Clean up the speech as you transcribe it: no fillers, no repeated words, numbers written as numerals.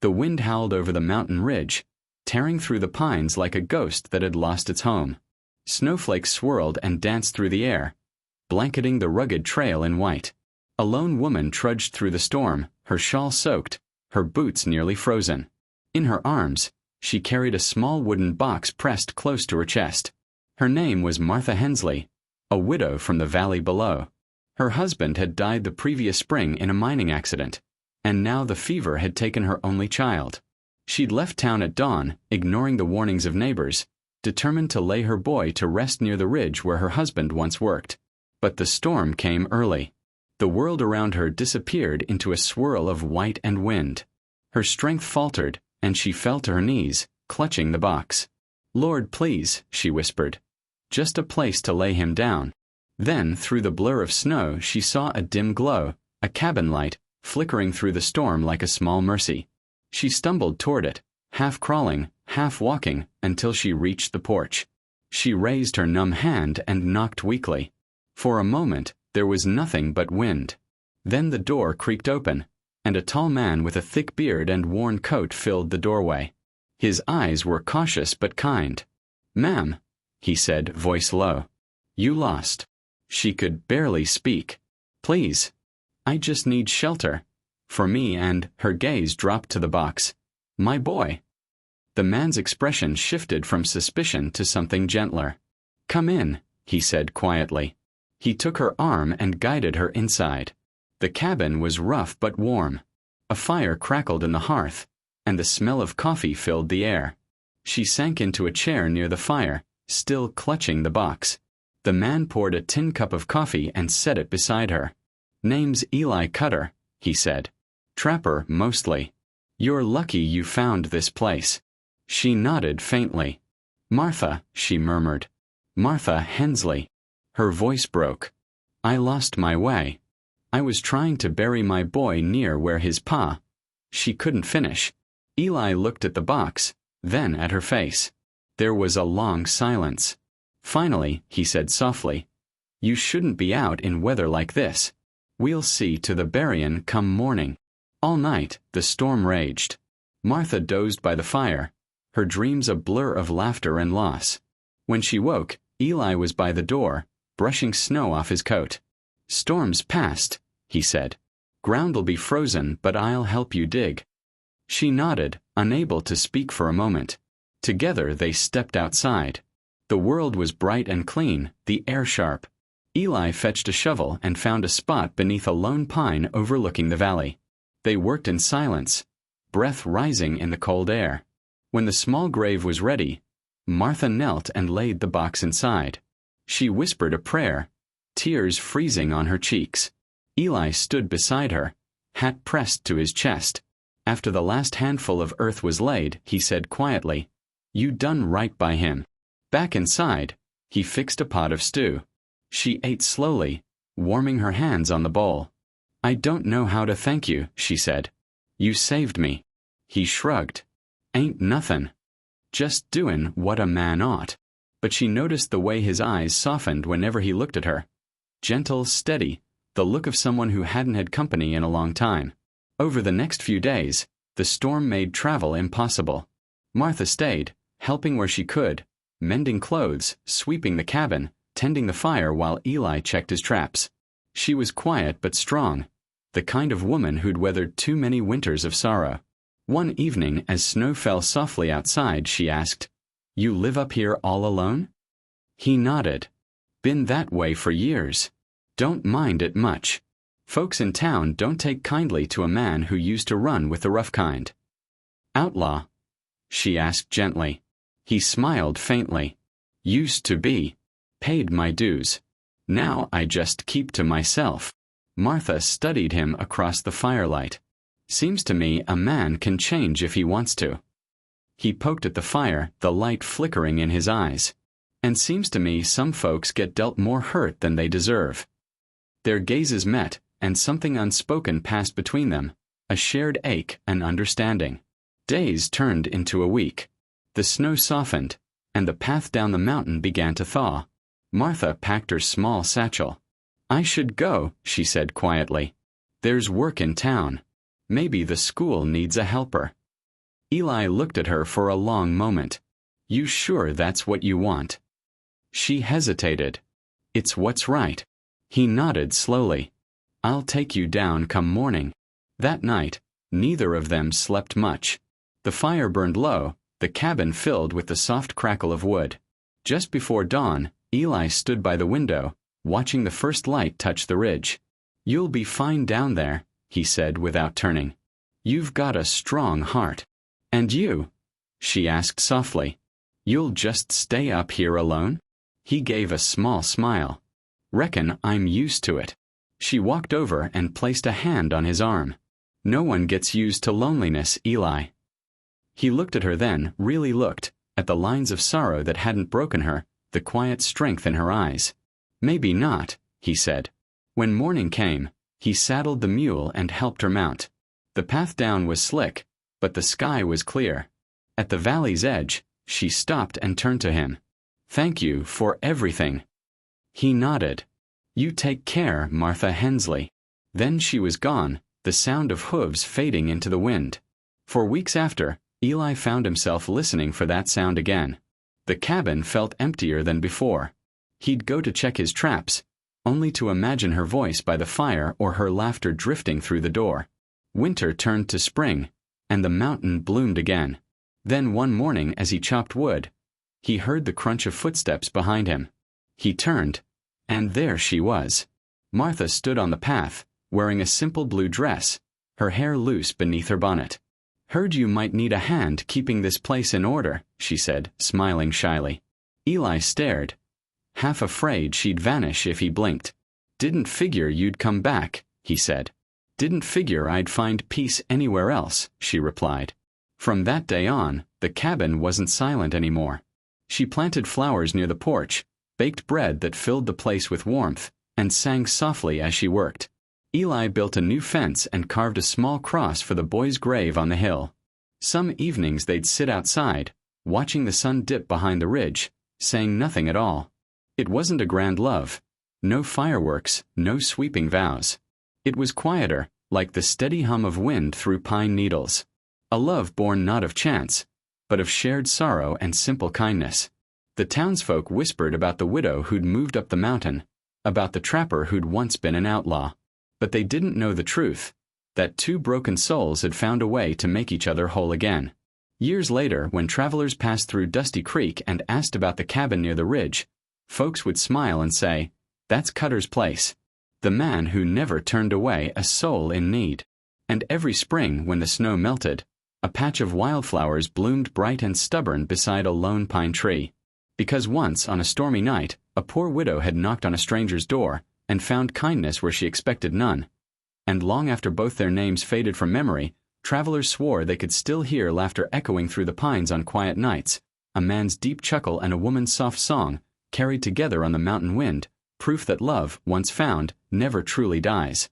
The wind howled over the mountain ridge, tearing through the pines like a ghost that had lost its home. Snowflakes swirled and danced through the air, blanketing the rugged trail in white. A lone woman trudged through the storm, her shawl soaked, her boots nearly frozen. In her arms, she carried a small wooden box pressed close to her chest. Her name was Martha Hensley, a widow from the valley below. Her husband had died the previous spring in a mining accident, and now the fever had taken her only child. She'd left town at dawn, ignoring the warnings of neighbors, determined to lay her boy to rest near the ridge where her husband once worked. But the storm came early. The world around her disappeared into a swirl of white and wind. Her strength faltered, and she fell to her knees, clutching the box. "Lord, please," she whispered. "Just a place to lay him down." Then, through the blur of snow, she saw a dim glow, a cabin light, flickering through the storm like a small mercy. She stumbled toward it, half crawling, half walking, until she reached the porch. She raised her numb hand and knocked weakly. For a moment, there was nothing but wind. Then the door creaked open, and a tall man with a thick beard and worn coat filled the doorway. His eyes were cautious but kind. "Ma'am," he said, voice low. "You lost." She could barely speak. "Please. I just need shelter. For me and," her gaze dropped to the box, "my boy." The man's expression shifted from suspicion to something gentler. "Come in," he said quietly. He took her arm and guided her inside. The cabin was rough but warm. A fire crackled in the hearth, and the smell of coffee filled the air. She sank into a chair near the fire, still clutching the box. The man poured a tin cup of coffee and set it beside her. "Name's Eli Cutter," he said. "Trapper, mostly. You're lucky you found this place." She nodded faintly. "Martha," she murmured. "Martha Hensley." Her voice broke. "I lost my way. I was trying to bury my boy near where his pa—" She couldn't finish. Eli looked at the box, then at her face. There was a long silence. Finally, he said softly, "You shouldn't be out in weather like this. We'll see to the buryin' come morning." All night, the storm raged. Martha dozed by the fire, her dreams a blur of laughter and loss. When she woke, Eli was by the door, brushing snow off his coat. "Storm's past," he said. "Ground'll be frozen, but I'll help you dig." She nodded, unable to speak for a moment. Together they stepped outside. The world was bright and clean, the air sharp. Eli fetched a shovel and found a spot beneath a lone pine overlooking the valley. They worked in silence, breath rising in the cold air. When the small grave was ready, Martha knelt and laid the box inside. She whispered a prayer, tears freezing on her cheeks. Eli stood beside her, hat pressed to his chest. After the last handful of earth was laid, he said quietly, "You done right by him." Back inside, he fixed a pot of stew. She ate slowly, warming her hands on the bowl. "I don't know how to thank you," she said. "You saved me." He shrugged. "Ain't nothin'. Just doin' what a man ought." But she noticed the way his eyes softened whenever he looked at her. Gentle, steady, the look of someone who hadn't had company in a long time. Over the next few days, the storm made travel impossible. Martha stayed, helping where she could, mending clothes, sweeping the cabin, tending the fire while Eli checked his traps. She was quiet but strong, the kind of woman who'd weathered too many winters of sorrow. One evening, as snow fell softly outside, she asked, "You live up here all alone?" He nodded. "Been that way for years. Don't mind it much. Folks in town don't take kindly to a man who used to run with the rough kind." "Outlaw?" she asked gently. He smiled faintly. "Used to be. Paid my dues. Now I just keep to myself." Martha studied him across the firelight. "Seems to me a man can change if he wants to." He poked at the fire, the light flickering in his eyes. "And seems to me some folks get dealt more hurt than they deserve." Their gazes met, and something unspoken passed between them, a shared ache and understanding. Days turned into a week. The snow softened, and the path down the mountain began to thaw. Martha packed her small satchel. "I should go," she said quietly. "There's work in town. Maybe the school needs a helper." Eli looked at her for a long moment. You sure that's what you want? She hesitated. It's what's right. He nodded slowly. I'll take you down come morning. That night, neither of them slept much. The fire burned low, the cabin filled with the soft crackle of wood. Just before dawn, Eli stood by the window, watching the first light touch the ridge. You'll be fine down there, he said without turning. You've got a strong heart. And you? She asked softly. You'll just stay up here alone? He gave a small smile. Reckon I'm used to it. She walked over and placed a hand on his arm. No one gets used to loneliness, Eli. He looked at her then, really looked, at the lines of sorrow that hadn't broken her, the quiet strength in her eyes. Maybe not, he said. When morning came, he saddled the mule and helped her mount. The path down was slick, but the sky was clear. At the valley's edge, she stopped and turned to him. Thank you for everything. He nodded. You take care, Martha Hensley. Then she was gone, the sound of hooves fading into the wind. For weeks after, Eli found himself listening for that sound again. The cabin felt emptier than before. He'd go to check his traps, only to imagine her voice by the fire or her laughter drifting through the door. Winter turned to spring, and the mountain bloomed again. Then one morning as he chopped wood, he heard the crunch of footsteps behind him. He turned, and there she was. Martha stood on the path, wearing a simple blue dress, her hair loose beneath her bonnet. Heard you might need a hand keeping this place in order, she said, smiling shyly. Eli stared, half afraid she'd vanish if he blinked. Didn't figure you'd come back, he said. Didn't figure I'd find peace anywhere else, she replied. From that day on, the cabin wasn't silent anymore. She planted flowers near the porch, baked bread that filled the place with warmth, and sang softly as she worked. Eli built a new fence and carved a small cross for the boy's grave on the hill. Some evenings they'd sit outside, watching the sun dip behind the ridge, saying nothing at all. It wasn't a grand love. No fireworks, no sweeping vows. It was quieter, like the steady hum of wind through pine needles. A love born not of chance, but of shared sorrow and simple kindness. The townsfolk whispered about the widow who'd moved up the mountain, about the trapper who'd once been an outlaw. But they didn't know the truth, that two broken souls had found a way to make each other whole again. Years later, when travelers passed through Dusty Creek and asked about the cabin near the ridge, folks would smile and say, "That's Cutter's place," the man who never turned away a soul in need. And every spring, when the snow melted, a patch of wildflowers bloomed bright and stubborn beside a lone pine tree. Because once, on a stormy night, a poor widow had knocked on a stranger's door and found kindness where she expected none. And long after both their names faded from memory, travelers swore they could still hear laughter echoing through the pines on quiet nights, a man's deep chuckle and a woman's soft song, carried together on the mountain wind, proof that love, once found, never truly dies.